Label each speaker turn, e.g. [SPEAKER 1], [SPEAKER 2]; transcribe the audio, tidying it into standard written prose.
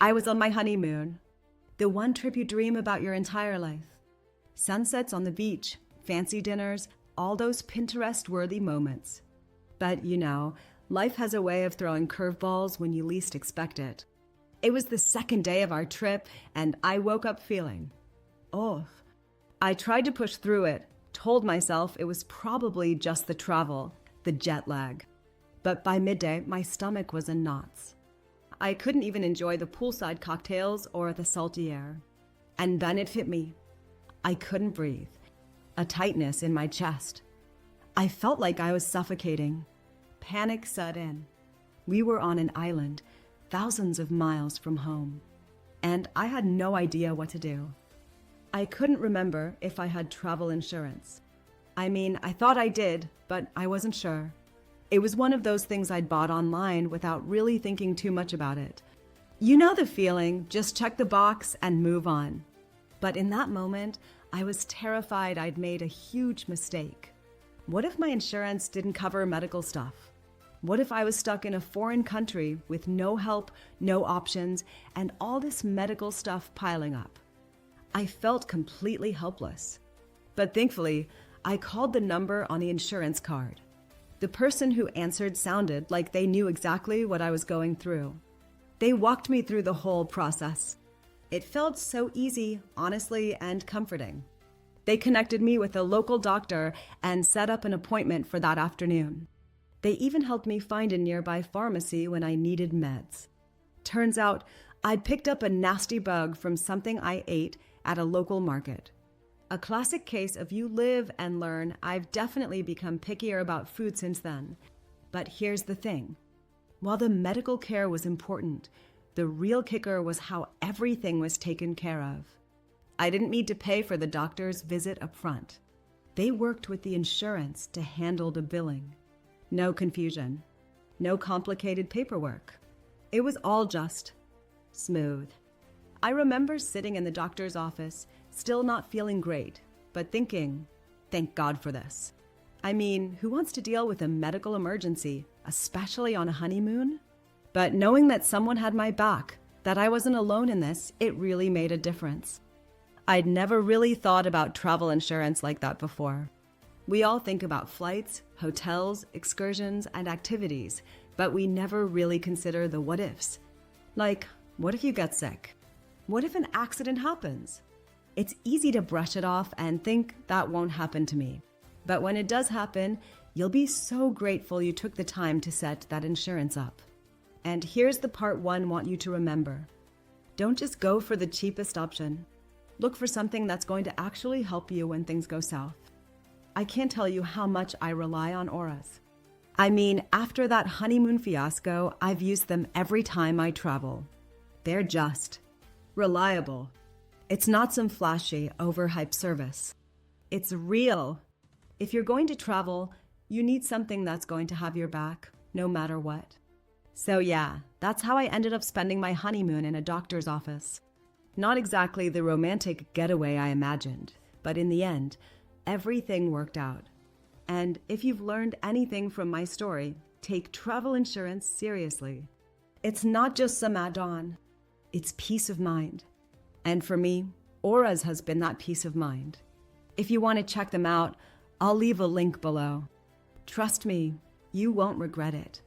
[SPEAKER 1] I was on my honeymoon. The one trip you dream about your entire life. Sunsets on the beach, fancy dinners, all those Pinterest-worthy moments. But, life has a way of throwing curveballs when you least expect it. It was the second day of our trip, and I woke up feeling off. I tried to push through it, told myself it was probably just the travel, the jet lag. But by midday, my stomach was in knots. I couldn't even enjoy the poolside cocktails or the salty air. And then it hit me. I couldn't breathe. A tightness in my chest. I felt like I was suffocating. Panic set in. We were on an island, thousands of miles from home, and I had no idea what to do. I couldn't remember if I had travel insurance. I thought I did, but I wasn't sure. It was one of those things I'd bought online without really thinking too much about it. You know the feeling, just check the box and move on. But in that moment, I was terrified I'd made a huge mistake. What if my insurance didn't cover medical stuff? What if I was stuck in a foreign country with no help, no options, and all this medical stuff piling up? I felt completely helpless. But thankfully, I called the number on the insurance card. The person who answered sounded like they knew exactly what I was going through. They walked me through the whole process. It felt so easy, honestly, and comforting. They connected me with a local doctor and set up an appointment for that afternoon. They even helped me find a nearby pharmacy when I needed meds. Turns out, I'd picked up a nasty bug from something I ate at a local market. A classic case of you live and learn. I've definitely become pickier about food since then. But here's the thing. While the medical care was important, the real kicker was how everything was taken care of. I didn't need to pay for the doctor's visit up front. They worked with the insurance to handle the billing. No confusion. No complicated paperwork. It was all just smooth. I remember sitting in the doctor's office, still not feeling great, but thinking, thank God for this. Who wants to deal with a medical emergency, especially on a honeymoon? But knowing that someone had my back, that I wasn't alone in this, it really made a difference. I'd never really thought about travel insurance like that before. We all think about flights, hotels, excursions, and activities, but we never really consider the what-ifs. Like, what if you get sick? What if an accident happens? It's easy to brush it off and think that won't happen to me. But when it does happen, you'll be so grateful you took the time to set that insurance up. And here's the part one want you to remember. Don't just go for the cheapest option. Look for something that's going to actually help you when things go south. I can't tell you how much I rely on auras. After that honeymoon fiasco, I've used them every time I travel. They're just reliable. It's not some flashy, overhyped service. It's real. If you're going to travel, you need something that's going to have your back, no matter what. So yeah, that's how I ended up spending my honeymoon in a doctor's office. Not exactly the romantic getaway I imagined, but in the end, everything worked out. And if you've learned anything from my story, take travel insurance seriously. It's not just some add-on. It's peace of mind. And for me, Auras has been that peace of mind. If you want to check them out, I'll leave a link below. Trust me, you won't regret it.